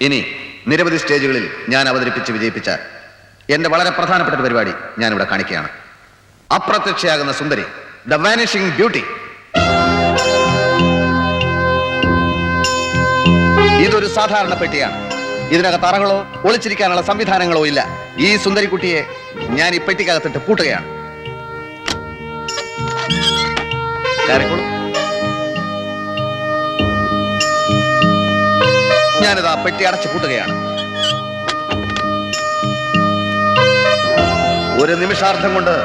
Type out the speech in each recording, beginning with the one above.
ഇനി നിരവധി സ്റ്റേജുകളിൽ ഞാൻ അവതരിപ്പിച്ച് വിജയിപ്പിച്ച എന്റെ വളരെ പ്രധാനപ്പെട്ട ഒരു പരിപാടി ഞാനിവിടെ കാണിക്കുകയാണ്. അപ്രത്യക്ഷയാകുന്ന സുന്ദരി, ദ വാനിഷിംഗ് ബ്യൂട്ടി. ഇതൊരു സാധാരണ പെട്ടിയാണ്. ഇതിനകത്ത് അറകളോ ഒളിച്ചിരിക്കാനുള്ള സംവിധാനങ്ങളോ ഇല്ല. ഈ സുന്ദരിക്കുട്ടിയെ ഞാൻ ഈ പെട്ടിക്കകത്തിട്ട് പൂട്ടുകയാണ്. ഞാനിത് ആ പെട്ടി അടച്ചു പൂട്ടുകയാണ്. ഒരു നിമിഷാർത്ഥം കൊണ്ട്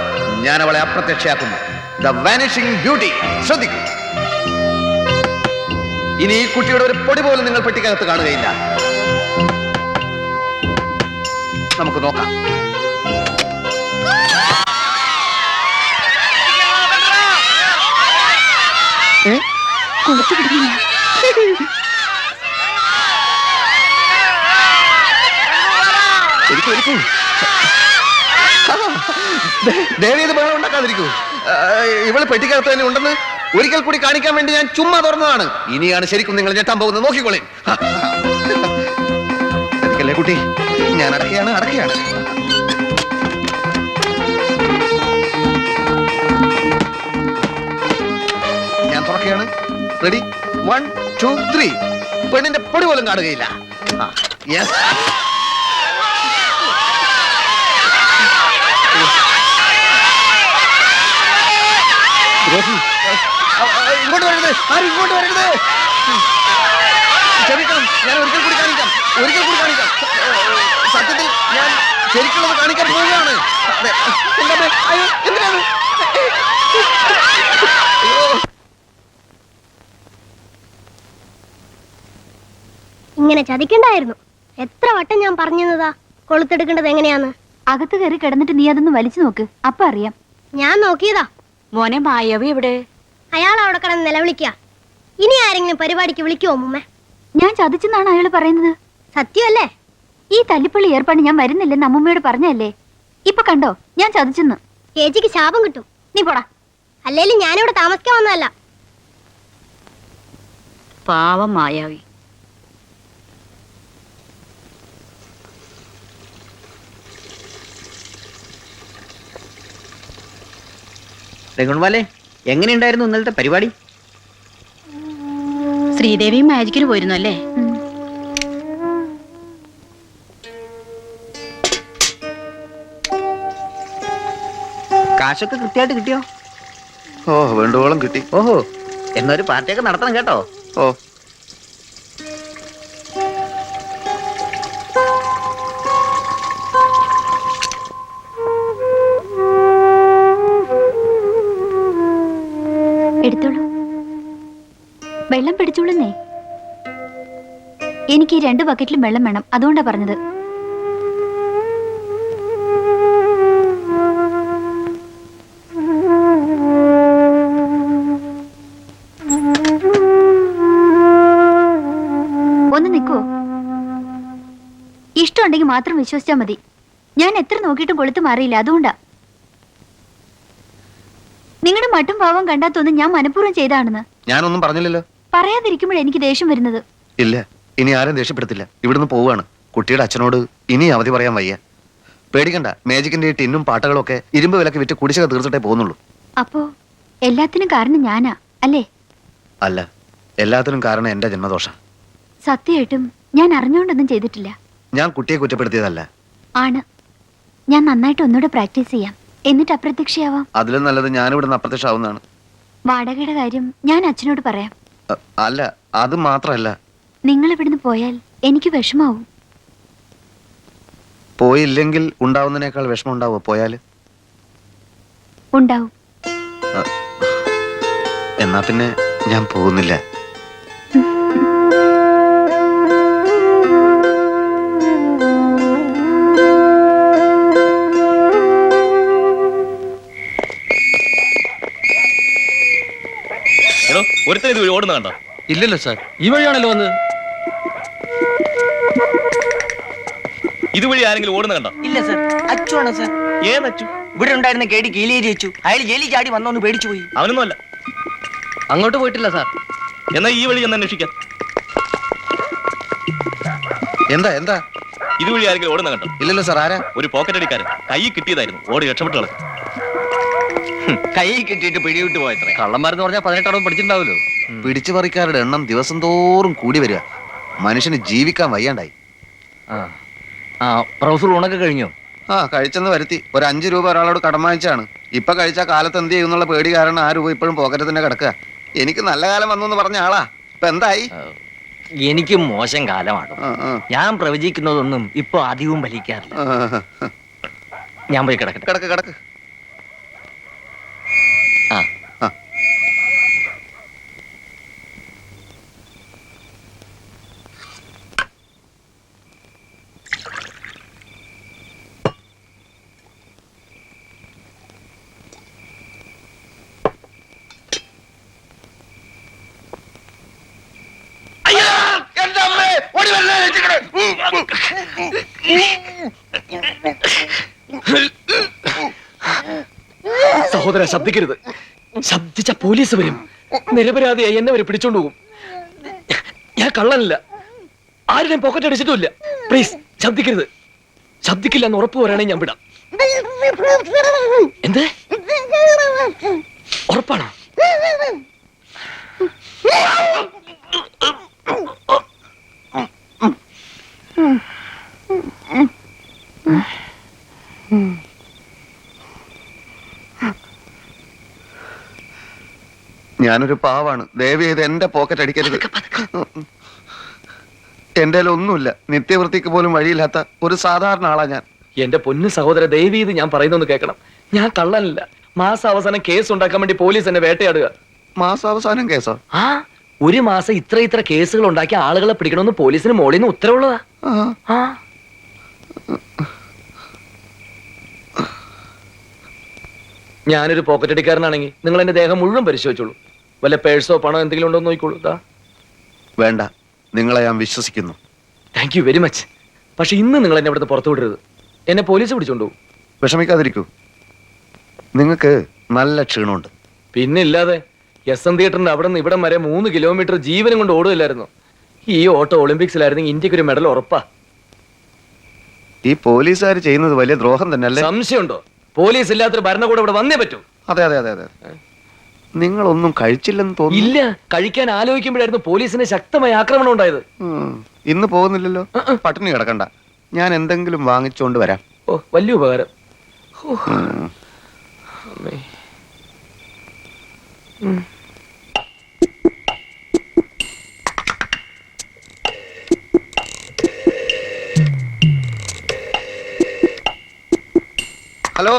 ഞാൻ അവളെ അപ്രത്യക്ഷയാക്കുന്നു. The vanishing beauty. ശ്രദ്ധിക്കൂ. ഇനി ഈ കുട്ടിയുടെ ഒരു പൊടി പോലും നിങ്ങൾ പെട്ടിക്കകത്ത് കാണുകയില്ല. നമുക്ക് നോക്കാം. ദേവി ഇത് ബഹളം ഉണ്ടാക്കാതിരിക്കൂ. ഇവള് പെട്ടിക്കകത്ത് തന്നെ ഉണ്ടെന്ന് ഒരിക്കൽ കൂടി കാണിക്കാൻ വേണ്ടി ഞാൻ ചുമ്മാ തുറന്നതാണ്. ഇനിയാണ് ശരിക്കും നിങ്ങൾ ഞെട്ടാൻ പോകുന്നത്. നോക്കിക്കോളേ. അല്ലേ കുട്ടി, ഞാൻ അടക്കുകയാണ്. ഞാൻ തുറക്കുകയാണ്. റെഡി? 1 2 3. പെണ്ണിന്റെ പൊടി പോലും കാണുകയില്ല. ഇങ്ങോട്ട് വരരുത്. ആരും ഇങ്ങോട്ട് വരരുത്. ക്ഷമിക്കണം, ഞാൻ ഒരിക്കൽ കൂടി കാണിക്കാം. സത്യത്തിൽ ഞാൻ ശരിക്കുള്ളത് കാണിക്കാൻ പോവുകയാണ്. എന്തിനാണ്? ഇങ്ങനെ ചതിക്കണ്ടായിരുന്നു. എത്ര വട്ടം ഞാൻ പറഞ്ഞതാ കൊളുത്തെടുക്കേണ്ടത് എങ്ങനെയാന്ന്. അകത്ത് കയറി കിടന്നിട്ട് നീ അതൊന്ന് വലിച്ചു നോക്ക്, അപ്പൊ അറിയാം. ഞാൻ നോക്കിയതാ. മോനെ മായവി എവിടെ? അയാൾ അവിടെ കിടന്ന് നിലവിളിക്ക. ഇനി ആരെങ്കിലും പരിപാടിക്ക് വിളിക്കുമോ മുമ്മ? ഞാൻ ചതിച്ചെന്നാണ് അയാൾ പറയുന്നത്. സത്യമല്ലേ? ഈ തല്ലിപ്പള്ളി ഏർപ്പാട് ഞാൻ വരുന്നില്ലെന്ന് അമ്മൂമ്മയോട് പറഞ്ഞല്ലേ. ഇപ്പൊ കണ്ടോ, ഞാൻ ചതിച്ചെന്ന്. ചേച്ചിക്ക് ശാപം കിട്ടും. നീ പോടാ. അല്ലേലും ഞാനിവിടെ താമസിക്കാൻ വന്നതല്ല. പാവം മായാവി. രഘുൺവാലേ, എങ്ങനെയുണ്ടായിരുന്നു ഇന്നലത്തെ പരിപാടി? ശ്രീദേവി മാജിക്കിന് പോയിരുന്നു അല്ലേ? കാശൊക്കെ കൃത്യമായിട്ട് കിട്ടിയോ? വേണ്ടുവോളം കിട്ടി. ഓഹോ, എന്നൊരു പാർട്ടിയൊക്കെ നടത്തണം കേട്ടോ. എടുത്തോളൂ. വെള്ളം പിടിച്ചോളുന്നേ. എനിക്ക് ഈ 2 ബക്കറ്റിലും വെള്ളം വേണം, അതുകൊണ്ടാ പറഞ്ഞത്. ഒന്ന് നിൽക്കോ? ഇഷ്ടമുണ്ടെങ്കിൽ മാത്രം വിശ്വസിച്ചാ മതി. ഞാൻ എത്ര നോക്കിയിട്ടും കൊളുത്ത് മാറിയില്ല, അതുകൊണ്ടാ. നിങ്ങളുടെ മട്ടും ഭാവം കണ്ടാത്തൊന്നും ഞാൻ മനഃപൂർവ്വം ചെയ്താണെന്ന്. ഞാനൊന്നും പറഞ്ഞില്ലല്ലോ. പറയാതിരിക്കുമ്പോൾ എനിക്ക് ദേഷ്യം വരുന്നത്. ഇല്ല, ഇനി ആരും ദേഷ്യപ്പെടുത്തില്ല. ഇവിടുന്ന് പോവുകയാണ്. കുട്ടിയുടെ അച്ഛനോട് ഇനി അവധി പറയാൻ വയ്യ. പേടിക്കണ്ട, മേജിക്കിന്റെ ടിന്നും പാട്ടകളും ഒക്കെ ഇരുമ്പ് വിലക്ക് വിറ്റ് കുടിശ്ശിക തീർത്തിട്ടേ പോകുന്നുള്ളൂ. അപ്പോ എല്ലാത്തിനും കാരണം ഞാനാ അല്ലേ? അല്ല, എല്ലാത്തിനും കാരണം എന്റെ ജന്മദോഷം. സത്യമായിട്ടും ഞാൻ അറിഞ്ഞുകൊണ്ടൊന്നും ചെയ്തിട്ടില്ല. ഞാൻ കുട്ടിയെ കുറ്റപ്പെടുത്തിയതല്ല. ആണ്. ഞാൻ നന്നായിട്ട് ഒന്നുകൂടെ പ്രാക്ടീസ് ചെയ്യാം, എന്നിട്ട് അപ്രത്യക്ഷയാവാം. അതിലും നല്ലത് ഞാനിവിടുന്ന് അപ്രത്യക്ഷമാവുന്നതാണ്. വാടകയുടെ കാര്യം ഞാൻ അച്ഛനോട് പറയാം. അല്ല, അത് മാത്രമല്ല, നിങ്ങൾ ഇവിടുന്ന് പോയാൽ എനിക്ക് വിഷമാവും. പോയില്ലെങ്കിൽ ഉണ്ടാവുന്നതിനേക്കാൾ വിഷമം ഉണ്ടാവോ പോയാല്? ഉണ്ടാവും. എന്നാ പിന്നെ ഞാൻ പോകുന്നില്ല. ഒരുത്തൻ ഇത് ഓടുന്ന കണ്ടോ? ഇല്ലല്ലോ സാർ, ഈ വഴിയാണല്ലോ വന്നത്. ഇതുവഴി ആരെങ്കിലും ഓടുന്ന കണ്ടോ? ഇല്ല സാർ, അച്ചുവാണ് സാർ. ഏത് അച്ചു? ഇവിടെ ഉണ്ടായിരുന്ന കേടി കീലേരി അച്ചു. അയാൾ ജയിലിൽ ചാടി വന്നോന്ന് പേടിച്ചു പോയി. അവനൊന്നും അല്ല. അങ്ങോട്ട് പോയിട്ടില്ല സാർ. എന്നാ ഈ വഴി ഒന്ന് അന്വേഷിക്കാം. എന്താ എന്താ ഇതുവഴി ആരെങ്കിലും ഓടുന്ന കണ്ടോ? ഇല്ലല്ലോ സാർ, ആരാ? ഒരു പോക്കറ്റ് അടിക്കാരൻ കൈ കിട്ടിയതായിരുന്നു, ഓടി രക്ഷപ്പെട്ട് കളഞ്ഞു. കൈ കിട്ടിയിട്ട് പിടിവിട്ട് പോയത്രേ. കള്ളന്മാരെന്ന് പറഞ്ഞാൽ 18 അടവ് പഠിച്ചിട്ടുണ്ടാവല്ലോ. പിടിച്ചു പറിക്കാരുടെ എണ്ണം ദിവസം തോറും കൂടി വരിക. മനുഷ്യന് ജീവിക്കാൻ വയ്യാണ്ടായി. പ്രൊഫസർ ഊണൊക്കെ കഴിഞ്ഞോ? ആ, കഴിച്ചെന്ന് വരുത്തി. ഒരു 5 രൂപ ഒരാളോട് കടം വാങ്ങിച്ചാണ്. ഇപ്പൊ കഴിച്ച കാലത്ത് എന്ത് ചെയ്യുന്നുള്ള പേടി കാരണം ആ രൂപ ഇപ്പോഴും പോക്കറ്റ് തന്നെ കിടക്കുക. എനിക്ക് നല്ല കാലം വന്നു എന്ന് പറഞ്ഞ ആളാ, ഇപ്പൊ എന്തായി? എനിക്ക് മോശം കാലമാണ്. ആ, ആ, ഞാൻ പ്രവചിക്കുന്നതൊന്നും ഇപ്പൊ അധികവും ഫലിക്കാറില്ല. ആ. ഞാൻ പോയി കിടക്കട്ടെ. കിടക്ക് കിടക്ക്. ആ ആ. സഹോദര ശബ്ദിക്കരുത്. ശബ്ദിച്ച പോലീസ് വരും. നിരപരാധിയായി എന്നെ വരെ പിടിച്ചോണ്ട് പോകും. ഞാൻ കള്ളനല്ല, ആരുടെയും പോക്കറ്റ് അടിച്ചിട്ടുമില്ല. പ്ലീസ് ശബ്ദിക്കരുത്. ശബ്ദിക്കില്ല എന്ന് ഉറപ്പ് വരാണെങ്കിൽ ഞാൻ വിടാം. എന്ത് ഉറപ്പാണോ? ഞാനൊരു പാവാണ്, ദയവ് ചെയ്ത് എന്റെ പോക്കറ്റ് അടിക്കരുത്. എന്റെ ഒന്നുമില്ല, നിത്യവൃത്തിക്ക് പോലും വഴിയില്ലാത്ത ഒരു സാധാരണ ആളാ ഞാൻ. എന്റെ പൊന്നു സഹോദര, ദയവ് ചെയ്ത് ഞാൻ പറയുന്നൊന്ന് കേൾക്കണം. ഞാൻ കള്ളനല്ല. മാസം അവസാനം കേസ് ഉണ്ടാക്കാൻ വേണ്ടി പോലീസ് എന്നെ വേട്ടയാടുക. മാസാവസാനം കേസോ? ആ, ഒരു മാസം ഇത്ര കേസുകൾ ഉണ്ടാക്കി ആളുകളെ പിടിക്കണമെന്ന് പോലീസിന് മോളിൽ നിന്ന് ഉത്തരവുള്ളതാ. ആ. ആ, ഞാനൊരു പോക്കറ്റ് അടിക്കാരനാണെങ്കിൽ നിങ്ങൾ എന്റെ ദേഹം മുഴുവൻ പരിശോധിച്ചോളൂ. വല്ല പേഴ്സോ പണോ എന്തെങ്കിലും ഉണ്ടോ എന്ന് നോക്കിക്കോളൂ. വേണ്ട, നിങ്ങളെ ഞാൻ വിശ്വസിക്കുന്നു. Thank you very much. പക്ഷെ ഇന്ന് നിങ്ങൾ എന്നെ ഇവിടുന്ന് പുറത്തു വിടരുത്. എന്നെ പോലീസ് പിടിച്ചോണ്ടു. വിഷമിക്കാതിരിക്കൂ. നിങ്ങൾക്ക് നല്ല ക്ഷീണമുണ്ട്. പിന്നെ ഇല്ലാതെ SM തിയേറ്ററിന്റെ അവിടെ നിന്ന് ഇവിടം വരെ 3 കിലോമീറ്റർ ജീവനും കൊണ്ട് ഓടുകയില്ലായിരുന്നു. ഈ ഓട്ടോ ഒളിമ്പിക്സിലായിരുന്നെങ്കിൽ ഇന്ത്യക്ക് ഒരു മെഡൽ ഉറപ്പാ. ഈ പോലീസുകാർ ചെയ്യുന്നത് വലിയ ദ്രോഹം തന്നെ അല്ലേ? സംശയമുണ്ടോ? പോലീസ് ഇല്ലാത്തൊരു ഭരണകൂടം ഇവിടെ വന്നേ പറ്റൂ. അതെ അതെ അതെ അതെ. നിങ്ങളൊന്നും കഴിച്ചില്ലെന്ന് തോന്നുന്നു. ഇല്ല, കഴിക്കാൻ ആലോചിക്കുമ്പോഴായിരുന്നു പോലീസിന് ശക്തമായ ആക്രമണം ഉണ്ടായത്. ഇന്ന് പോകുന്നില്ലല്ലോ. പട്ടിണി കിടക്കണ്ട, ഞാൻ എന്തെങ്കിലും വാങ്ങിച്ചോണ്ട് വരാം. ഓ, വലിയ ഉപകാരം. ഓ, അമ്മേ. Hello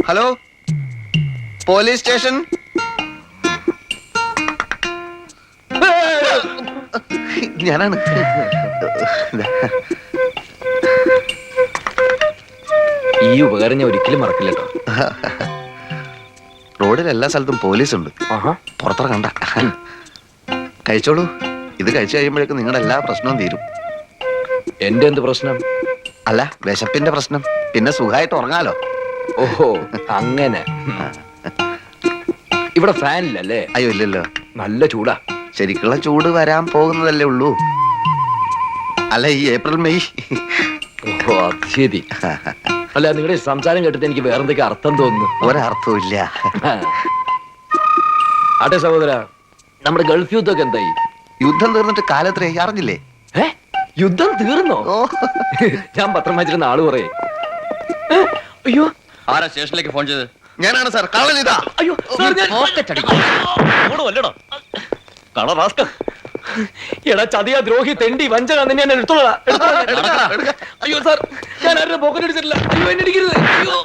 hello, police station. ഞാനാണ്. ഈ ഉപകാരം ഞാൻ ഒരിക്കലും മറക്കില്ല കേട്ടോ. റോഡിൽ എല്ലാ സ്ഥലത്തും പോലീസ് ഉണ്ട്. പുറത്തിറങ്ങണ്ട. കഴിച്ചോളൂ. ഇത് കഴിച്ചു കഴിയുമ്പോഴേക്കും നിങ്ങളുടെ എല്ലാ പ്രശ്നവും തീരും. എന്റെ എന്ത് പ്രശ്നം? അല്ല, വിശപ്പിന്റെ പ്രശ്നം. പിന്നെ സുഖമായിട്ട് ഉറങ്ങാലോ. ഓഹോ, അങ്ങനെ. ഇവിടെ ഫാൻ ഇല്ലല്ലേ? അയ്യോ, ഇല്ലല്ലോ. നല്ല ചൂടാ. ശരിക്കുള്ള ചൂട് വരാൻ പോകുന്നതല്ലേ ഉള്ളൂ. അല്ല, ഈ ഏപ്രിൽ മെയ്. ഓഹോ, അത് ശരി. അല്ല, നിങ്ങളുടെ സംസാരം കേട്ടിട്ട് എനിക്ക് വേറെന്തൊക്കെ അർത്ഥം തോന്നുന്നു. ഒരർത്ഥവും ഇല്ല. ആട്ടെ സഹോദര, നമ്മുടെ ഗൾഫ് യുദ്ധമൊക്കെ എന്തായി? യുദ്ധം തീർന്നിട്ട് കാലത്രേ അറിഞ്ഞില്ലേ? യുദ്ധം തീർന്നോ? ഓ, ഞാൻ പത്രം വായിച്ചിരുന്ന ആള് പറയേ. അയ്യോ, ആരാ സ്റ്റേഷനിലേക്ക് ഫോൺ ചെയ്ത്? ഞാനാണ് സാർ, കള്ളനിതാ. അയ്യോ സാർ, ഞാൻ ഓടുമല്ലേടോ കള റാസ്ക. എടാ ചതിയാ, ദ്രോഹി, തെണ്ടി, വഞ്ചക, നിന്നെ ഞാൻ എടുത്തോളാം. അയ്യോ സാർ, ഞാൻ ആരുടെ പോക്കറ്റ് അടിച്ചിട്ടില്ല. അയ്യോ, എന്നെ അടിക്കരുത്. അയ്യോ.